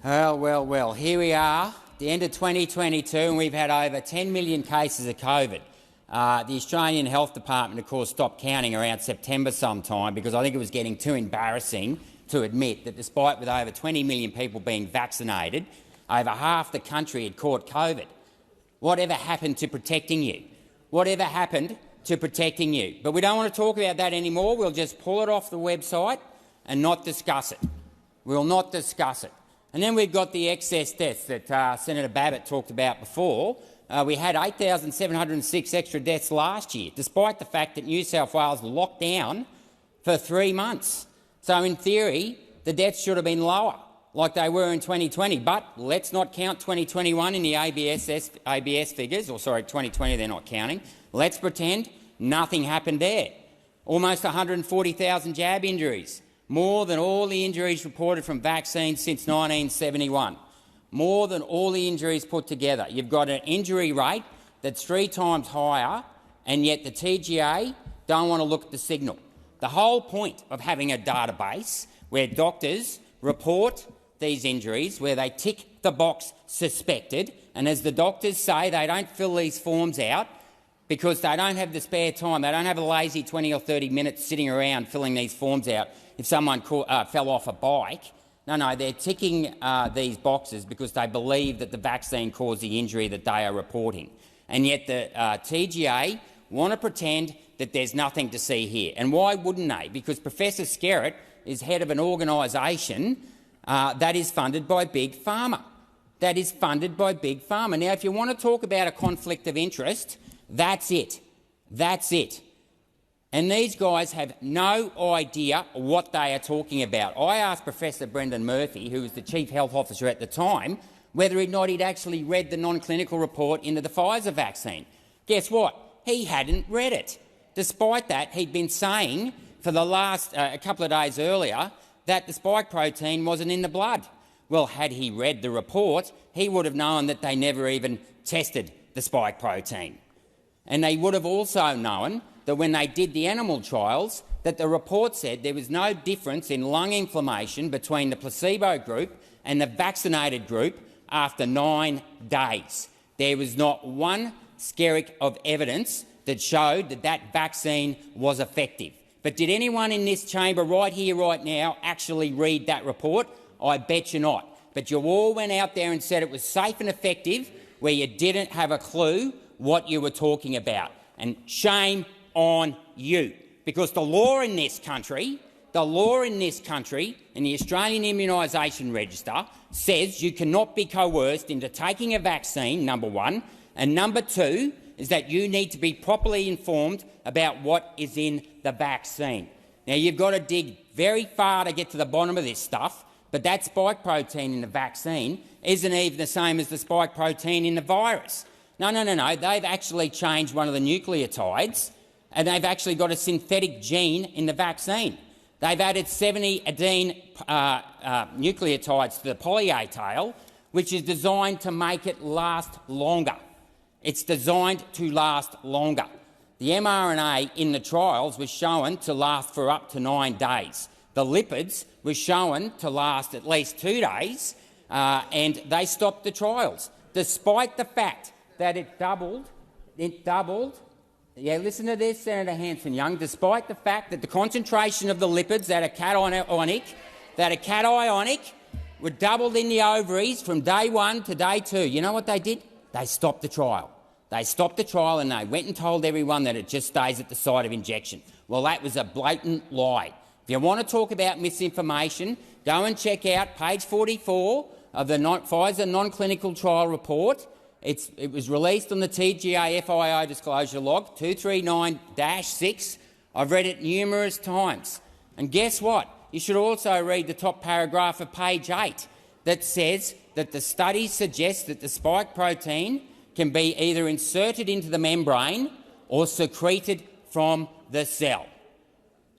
Well, here we are, the end of 2022, and we've had over 10 million cases of COVID. The Australian Health Department, of course, stopped counting around September sometime because I think it was getting too embarrassing to admit that despite with over 20 million people being vaccinated, over half the country had caught COVID. Whatever happened to protecting you? Whatever happened to protecting you? But we don't want to talk about that anymore. We'll just pull it off the website and not discuss it. We'll not discuss it. And then we've got the excess deaths that Senator Babbitt talked about before. We had 8,706 extra deaths last year, despite the fact that New South Wales locked down for 3 months. So in theory, the deaths should have been lower, like they were in 2020. But let's not count 2021 in the ABS figures, or sorry, 2020 they're not counting. Let's pretend nothing happened there. Almost 140,000 jab injuries, more than all the injuries reported from vaccines since 1971. More than all the injuries put together. You've got an injury rate that's 3 times higher, and yet the TGA don't want to look at the signal. The whole point of having a database where doctors report these injuries, where they tick the box suspected, and as the doctors say, they don't fill these forms out because they don't have the spare time. They don't have a lazy 20 or 30 minutes sitting around filling these forms out if someone fell off a bike. No, they're ticking these boxes because they believe that the vaccine caused the injury that they are reporting. And yet the TGA want to pretend that there's nothing to see here. And why wouldn't they? Because Professor Skerritt is head of an organisation that is funded by Big Pharma. That is funded by Big Pharma. Now, if you want to talk about a conflict of interest, that's it. That's it. And these guys have no idea what they are talking about. I asked Professor Brendan Murphy, who was the Chief Health Officer at the time, whether or not he'd actually read the non-clinical report into the Pfizer vaccine. Guess what? He hadn't read it. Despite that, he'd been saying for the last a couple of days earlier that the spike protein wasn't in the blood. Well, had he read the report, he would have known that they never even tested the spike protein. And they would have also known that when they did the animal trials, that the report said there was no difference in lung inflammation between the placebo group and the vaccinated group after 9 days. There was not one skerrick of evidence that showed that that vaccine was effective. But did anyone in this chamber right here, right now, actually read that report? I bet you not. But you all went out there and said it was safe and effective where you didn't have a clue what you were talking about. And shame on you, because the law in this country, in the Australian Immunisation Register, says you cannot be coerced into taking a vaccine, number one, and number two is that you need to be properly informed about what is in the vaccine. Now, you've got to dig very far to get to the bottom of this stuff, but that spike protein in the vaccine isn't even the same as the spike protein in the virus. No. They've actually changed one of the nucleotides, and they've actually got a synthetic gene in the vaccine. They've added 70 adenine nucleotides to the poly-A tail, which is designed to make it last longer. It's designed to last longer. The mRNA in the trials was shown to last for up to 9 days. The lipids were shown to last at least 2 days, and they stopped the trials, despite the fact that it doubled. Yeah, listen to this, Senator Hanson-Young. Despite the fact that the concentration of the lipids that are cationic were doubled in the ovaries from day 1 to day 2. You know what they did? They stopped the trial. They stopped the trial and they went and told everyone that it just stays at the site of injection. Well, that was a blatant lie. If you want to talk about misinformation, go and check out page 44 of the Pfizer non-clinical trial report. It was released on the TGA FIO disclosure log 239-6. I've read it numerous times. And guess what? You should also read the top paragraph of page 8 that says that the study suggests that the spike protein can be either inserted into the membrane or secreted from the cell.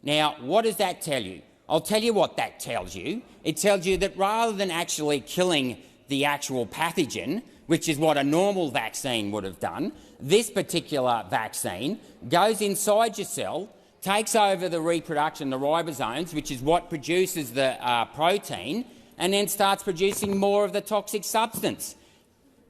Now, what does that tell you? I'll tell you what that tells you. It tells you that rather than actually killing the actual pathogen, which is what a normal vaccine would have done, this particular vaccine goes inside your cell, takes over the reproduction, the ribosomes, which is what produces the protein, and then starts producing more of the toxic substance.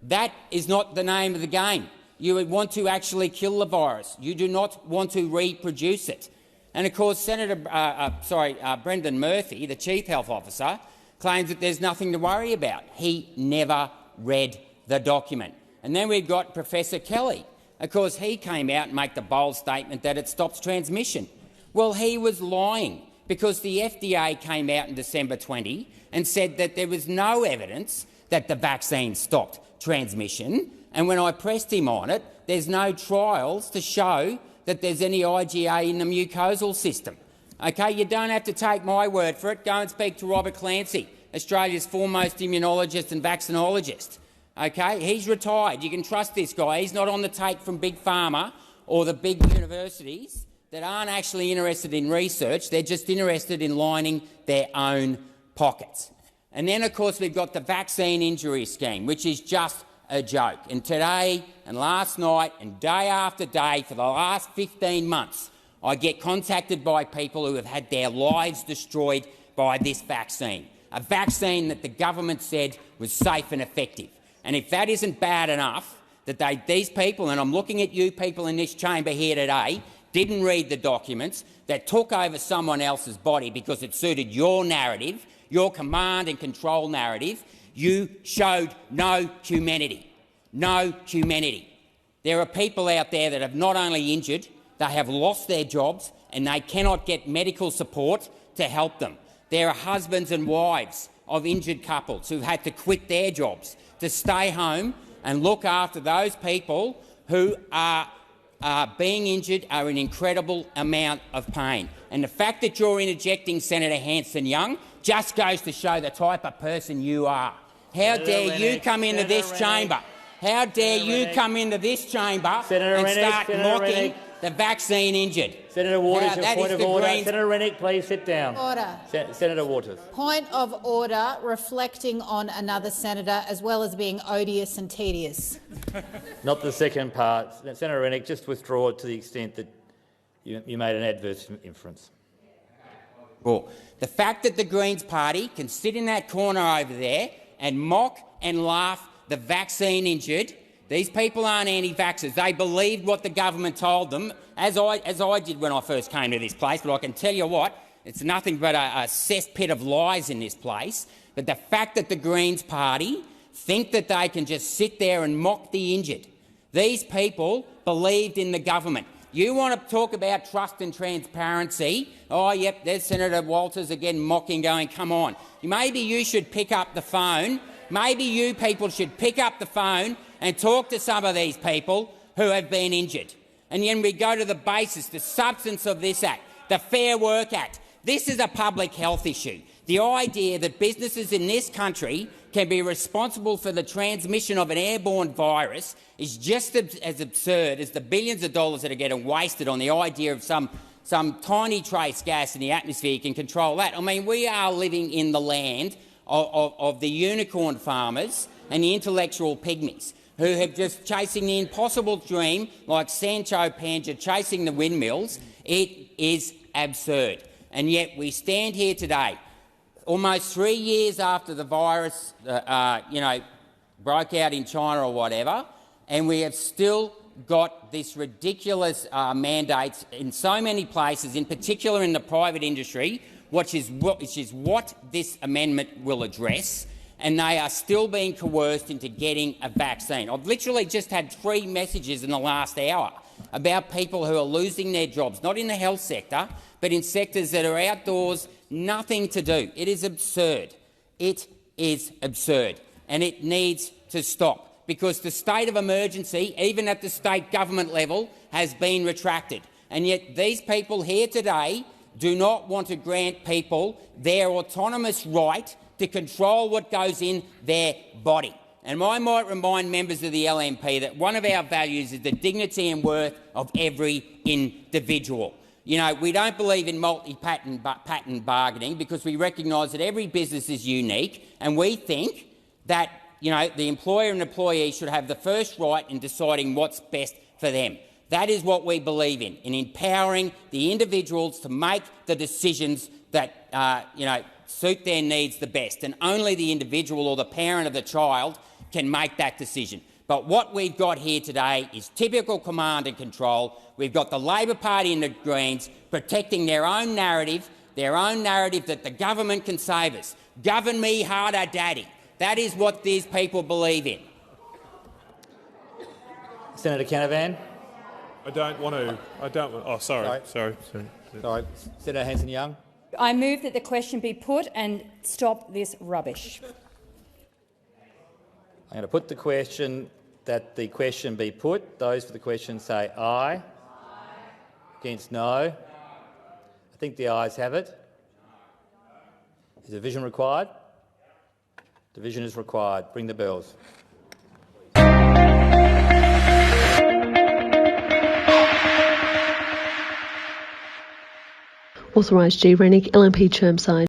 That is not the name of the game. You would want to actually kill the virus. You do not want to reproduce it. And of course, Brendan Murphy, the Chief Health Officer, claims that there's nothing to worry about. He never read the document. And then we've got Professor Kelly. Of course, he came out and made the bold statement that it stops transmission. Well, he was lying, because the FDA came out in December 20 and said that there was no evidence that the vaccine stopped transmission. And when I pressed him on it, there's no trials to show that there's any IgA in the mucosal system. Okay, you don't have to take my word for it. Go and speak to Robert Clancy, Australia's foremost immunologist and vaccinologist. Okay, he's retired. You can trust this guy. He's not on the take from Big Pharma or the big universities that aren't actually interested in research. They're just interested in lining their own pockets. And then, of course, we've got the vaccine injury scheme, which is just a joke. And today and last night and day after day for the last 15 months, I get contacted by people who have had their lives destroyed by this vaccine, a vaccine that the government said was safe and effective. And if that isn't bad enough, that these people, and I'm looking at you people in this chamber here today, didn't read the documents, that took over someone else's body because it suited your narrative, your command and control narrative, you showed no humanity. No humanity. There are people out there that have not only injured, they have lost their jobs and they cannot get medical support to help them. There are husbands and wives of injured couples who've had to quit their jobs to stay home and look after those people who are being injured, are in incredible amount of pain. And the fact that you're interjecting Senator Hanson-Young just goes to show the type of person you are. How dare you come into this chamber? How dare you come into this chamber and start mocking the vaccine injured? Senator Waters, your point of order. Senator Rennick, please sit down. Order. Senator Waters. Point of order, reflecting on another senator as well as being odious and tedious. Not the second part. Senator Rennick, just withdraw it to the extent that you made an adverse inference. Well, the fact that the Greens party can sit in that corner over there and mock and laugh the vaccine injured. These people aren't anti-vaxxers. They believed what the government told them, as I did when I first came to this place. But I can tell you what, it's nothing but a cesspit of lies in this place. But the fact that the Greens party think that they can just sit there and mock the injured. These people believed in the government. You want to talk about trust and transparency? Oh, yep, there's Senator Walters again mocking, going, come on. Maybe you should pick up the phone. Maybe you people should pick up the phone and talk to some of these people who have been injured. And then we go to the basis, the substance of this Act, the Fair Work Act. This is a public health issue. The idea that businesses in this country can be responsible for the transmission of an airborne virus is just as absurd as the billions of dollars that are getting wasted on the idea of some tiny trace gas in the atmosphere can control that. I mean, we are living in the land of the unicorn farmers and the intellectual pygmies who have just chasing the impossible dream like Sancho Panza chasing the windmills. It is absurd. And yet we stand here today, almost 3 years after the virus broke out in China or whatever, and we have still got this ridiculous mandates in so many places, in particular in the private industry, which is what this amendment will address, and they are still being coerced into getting a vaccine. I've literally just had 3 messages in the last hour about people who are losing their jobs, not in the health sector, but in sectors that are outdoors, nothing to do. It is absurd. It is absurd, and it needs to stop, because the state of emergency, even at the state government level, has been retracted. And yet these people here today do not want to grant people their autonomous right to control what goes in their body. And I might remind members of the LNP that one of our values is the dignity and worth of every individual. You know, we don't believe in multi-patent bargaining because we recognise that every business is unique, and we think that, you know, the employer and employee should have the first right in deciding what's best for them. That is what we believe in empowering the individuals to make the decisions that, suit their needs the best, and only the individual or the parent of the child can make that decision. But what we've got here today is typical command and control. We've got the Labor Party and the Greens protecting their own narrative that the government can save us. Govern me harder, Daddy. That is what these people believe in. Senator Canavan. I don't want to. Oh, sorry. Sorry. Senator Hanson-Young. I move that the question be put and stop this rubbish. I'm going to put the question that the question be put. Those for the question say aye. Aye. Against no. I think the ayes have it. Is division required? Division is required. Bring the bills. Authorised G. Rennick, LNP Chermside.